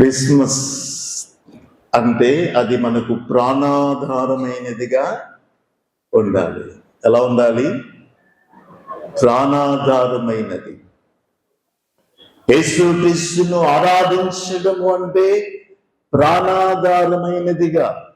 Christmas అంటే అది మనకు ప్రాణాధారమైనదిగా ఉండాలి. ఎలా ఉండాలి? ప్రాణాధారమైనది. యేసుక్రీస్తును ఆరాధించడము అంటే ప్రాణాధారమైనదిగా,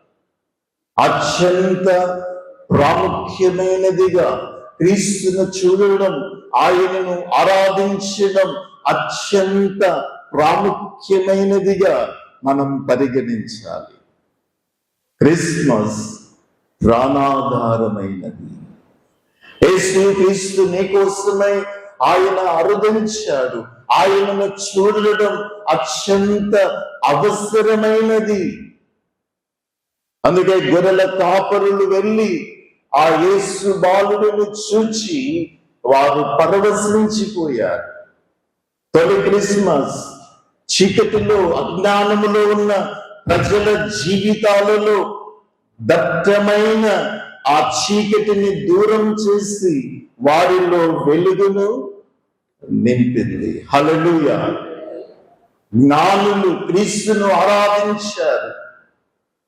అత్యంత ప్రాముఖ్యమైనదిగా, క్రీస్తును చూడడం, ఆయనను ఆరాధించడం అత్యంత ప్రాముఖ్యమైనదిగా మనం పరిగణించాలి. క్రిస్మస్ ప్రాణాధారమైనది. యేసుక్రీస్తు నీకోసమై ఆయన అరుదించాడు. ఆయనను చూడడం అత్యంత అవసరమైనది. అందుకే గొర్రెల కాపరులు వెళ్ళి ఆ యేసు బాలుడిని చూచి వారు పరవశించిపోయారు. తొలి క్రిస్మస్ చీకటిలో, అజ్ఞానములో ఉన్న ప్రజల జీవితాలలో దట్టమైన ఆ చీకటిని దూరం చేసి వారిలో వెలుగును నింపింది. హల్లెలూయా. జ్ఞానులు క్రీస్తును ఆరాధించారు.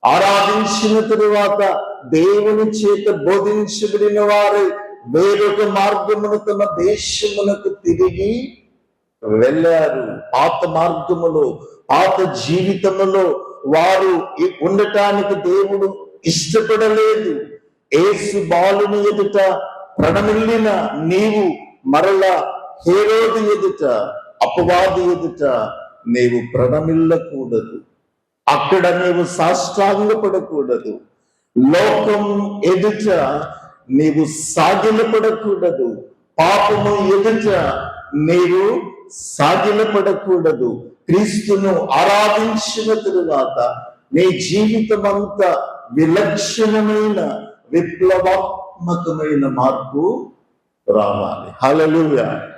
ఆరాధించిన తరువాత దేవుని చేత బోధించబడిన వారు వేరొక మార్గమును తమ దేశమునకు తిరిగి వెళ్ళారు. పాత మార్గములో, పాత జీవితములో వారు ఉండటానికి దేవుడు ఇష్టపడలేదు. యేసు బాలుని ఎదుట ప్రణమిల్లిన నీవు మరలా హేరోదు ఎదుట, అపవాది ఎదుట నీవు ప్రణమిల్లకూడదు. అక్కడ నీవు సాష్టాంగపడకూడదు. లోకం ఎదుట నీవు సాగిలపడకూడదు. పాపము ఎదుట నీవు సాగిలపడకూడదు. క్రీస్తును ఆరాధించిన తరువాత నీ జీవితం అంతా విలక్షణమైన, విప్లవాత్మకమైన మార్పు రావాలి. హల్లెలూయా.